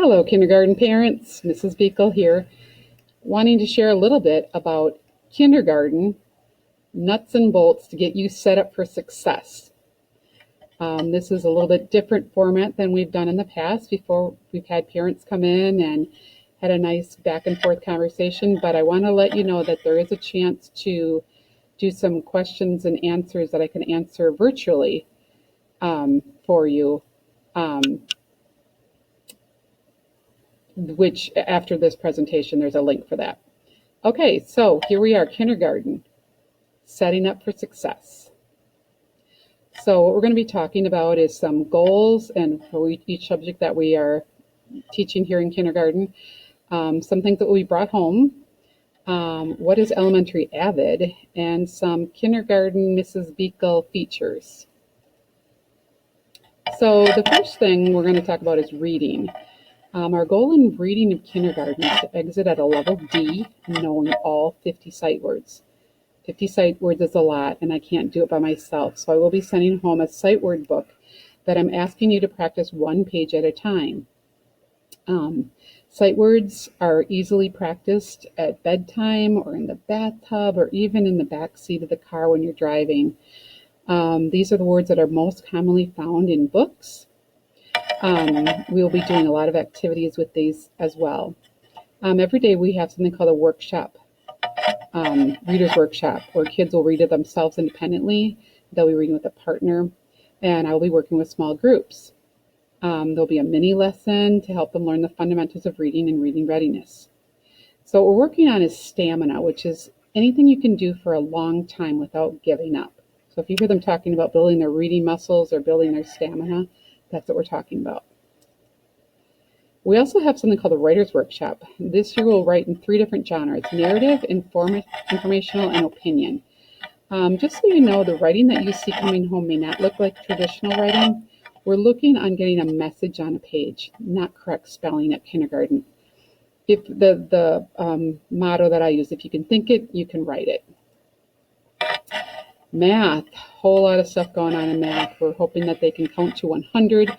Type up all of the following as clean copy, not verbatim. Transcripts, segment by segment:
Hello, kindergarten parents. Mrs. Beekle here, wanting to share a little bit about kindergarten nuts and bolts to get you set up for success. This is a little bit different format than we've done in the past. Before, we've had parents come in and had a nice back and forth conversation, but I want to let you know that there is a chance to do some questions and answers that I can answer virtually for you. Which after this presentation, there's a link for that. Okay, so here we are, kindergarten, setting up for success. So what we're going to be talking about is some goals and for each subject that we are teaching here in kindergarten, some things that will be brought home, what is elementary AVID, and some kindergarten Mrs. Beekle features. So the first thing we're going to talk about is reading. Our goal in reading of kindergarten is to exit at a level D, knowing all 50 sight words. 50 sight words is a lot, and I can't do it by myself, so I will be sending home a sight word book that I'm asking you to practice one page at a time. Sight words are easily practiced at bedtime or in the bathtub or even in the back seat of the car when you're driving. These are the words that are most commonly found in books. We'll be doing a lot of activities with these as well. Every day we have something called a workshop, reader's workshop, where kids will read it themselves independently. They'll be reading with a partner, and I'll be working with small groups. There'll be a mini lesson to help them learn the fundamentals of reading and reading readiness. So what we're working on is stamina, which is anything you can do for a long time without giving up. So if you hear them talking about building their reading muscles or building their stamina, that's what we're talking about. We also have something called a writer's workshop. This year we'll write in 3 different genres: narrative, informational, and opinion. Just so you know, the writing that you see coming home may not look like traditional writing. We're looking on getting a message on a page, not correct spelling at kindergarten. If the motto that I use, if you can think it, you can write it. Math, whole lot of stuff going on in math. We're hoping that they can count to 100,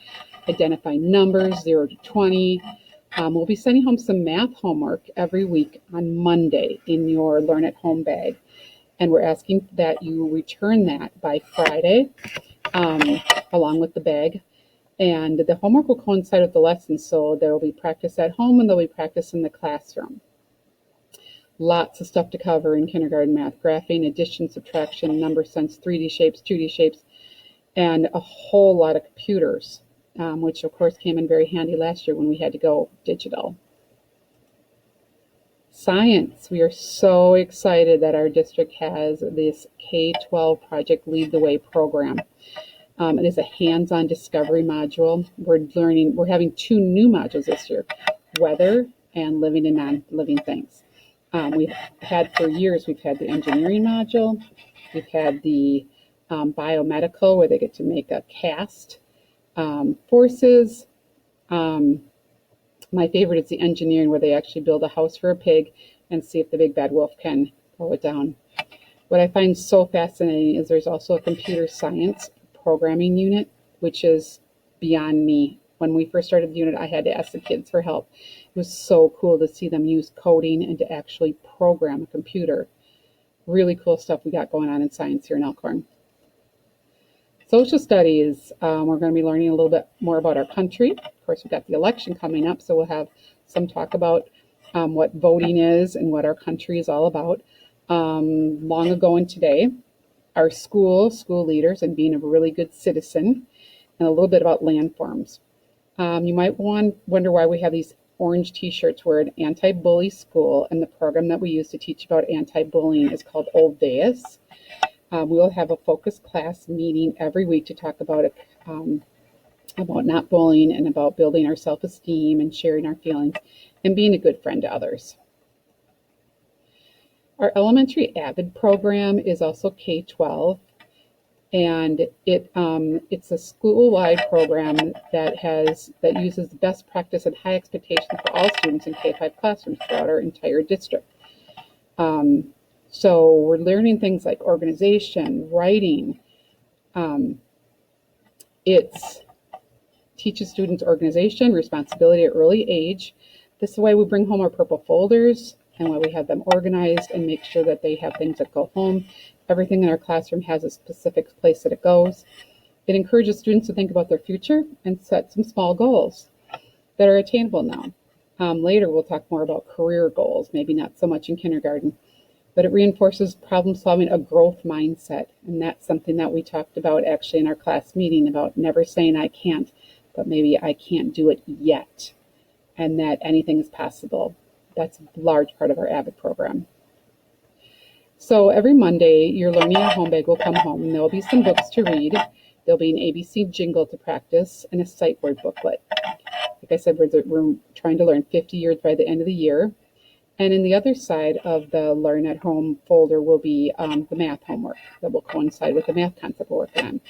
identify numbers 0 to 20. We'll be sending home some math homework every week on Monday in your Learn at Home bag. And we're asking that you return that by Friday along with the bag. And the homework will coincide with the lessons, so there will be practice at home and there'll be practice in the classroom. Lots of stuff to cover in kindergarten math: graphing, addition, subtraction, number sense, 3D shapes, 2D shapes, and a whole lot of computers, which of course came in very handy last year when we had to go digital. Science. We are so excited that our district has this K-12 Project Lead the Way program. It is a hands-on discovery module. We're having 2 new modules this year: weather and living and non-living things. We've had for years, we've had the engineering module, we've had the biomedical, where they get to make a cast, forces. My favorite is the engineering, where they actually build a house for a pig and see if the big bad wolf can pull it down. What I find so fascinating is there's also a computer science programming unit, which is beyond me. When we first started the unit, I had to ask the kids for help. It was so cool to see them use coding and to actually program a computer. Really cool stuff we got going on in science here in Elkhorn. Social studies, we're going to be learning a little bit more about our country. Of course, we've got the election coming up, so we'll have some talk about what voting is and what our country is all about. Long ago and today, our school leaders, and being a really good citizen, and a little bit about landforms. You might wonder why we have these orange t-shirts. We're an anti-bully school, and the program that we use to teach about anti-bullying is called Olveus. We'll have a focus class meeting every week to talk about not bullying and about building our self-esteem and sharing our feelings and being a good friend to others. Our elementary AVID program is also K-12. And it's a school-wide program that uses best practice and high expectations for all students in K-5 classrooms throughout our entire district. So we're learning things like organization, writing. It's teaches students organization, responsibility at early age. This is why we bring home our purple folders and why we have them organized and make sure that they have things that go home. Everything in our classroom has a specific place that it goes. It encourages students to think about their future and set some small goals that are attainable now. Later, we'll talk more about career goals, maybe not so much in kindergarten, but it reinforces problem solving, a growth mindset. And that's something that we talked about actually in our class meeting, about never saying I can't, but maybe I can't do it yet, and that anything is possible. That's a large part of our AVID program. So every Monday, your Learning at Home bag will come home, and there'll be some books to read. There'll be an ABC jingle to practice and a sight word booklet. Like I said, we're trying to learn 50 years by the end of the year. And in the other side of the Learn at Home folder will be the math homework that will coincide with the math concept we're working on.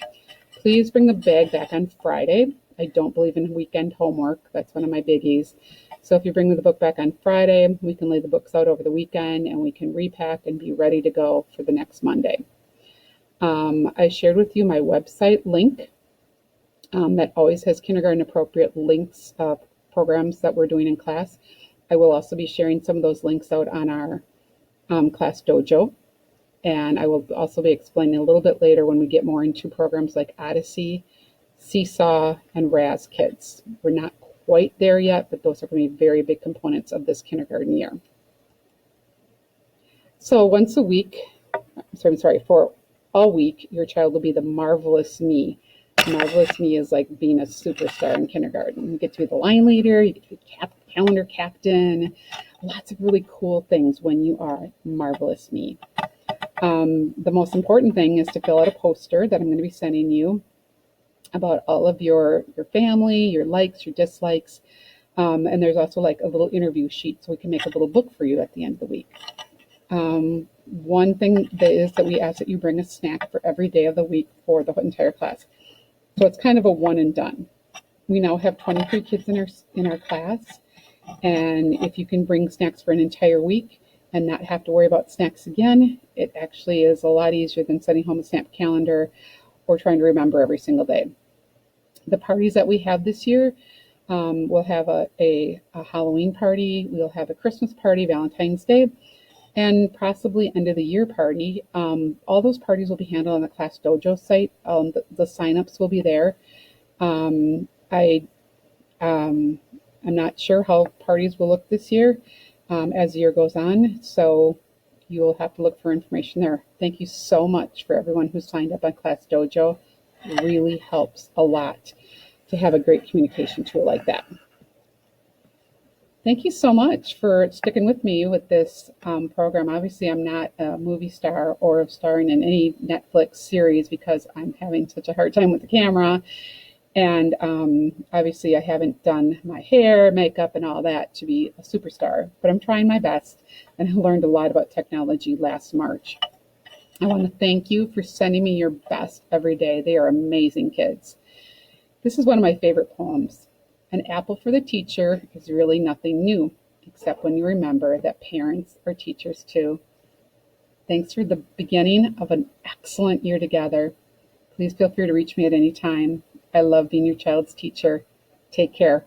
Please bring the bag back on Friday. I don't believe in weekend homework. That's one of my biggies. So if you bring the book back on Friday, we can lay the books out over the weekend and we can repack and be ready to go for the next Monday. I shared with you my website link that always has kindergarten appropriate links of programs that we're doing in class. I will also be sharing some of those links out on our class dojo. And I will also be explaining a little bit later when we get more into programs like Odyssey, Seesaw, and Raz Kids. We're not quite there yet, but those are going to be very big components of this kindergarten year. So once a week, for all week, your child will be the Marvelous Me. Marvelous Me is like being a superstar in kindergarten. You get to be the line leader, you get to be calendar captain, lots of really cool things when you are Marvelous Me. The most important thing is to fill out a poster that I'm going to be sending you about all of your family, your likes, your dislikes. And there's also like a little interview sheet so we can make a little book for you at the end of the week. One thing that is that we ask that you bring a snack for every day of the week for the entire class. So it's kind of a one and done. We now have 23 kids in our class, and if you can bring snacks for an entire week and not have to worry about snacks again, it actually is a lot easier than sending home a snap calendar or trying to remember every single day. The parties that we have this year, we'll have a Halloween party, we'll have a Christmas party, Valentine's Day, and possibly end of the year party. All those parties will be handled on the Class Dojo site. The signups will be there. I'm not sure how parties will look this year as the year goes on, so you will have to look for information there. Thank you so much for everyone who signed up on Class Dojo. It really helps a lot to have a great communication tool like that. Thank you so much for sticking with me with this program. Obviously, I'm not a movie star or starring in any Netflix series because I'm having such a hard time with the camera. And obviously, I haven't done my hair, makeup, and all that to be a superstar. But I'm trying my best, and I learned a lot about technology last March. I want to thank you for sending me your best every day. They are amazing kids. This is one of my favorite poems. An apple for the teacher is really nothing new, except when you remember that parents are teachers too. Thanks for the beginning of an excellent year together. Please feel free to reach me at any time. I love being your child's teacher. Take care.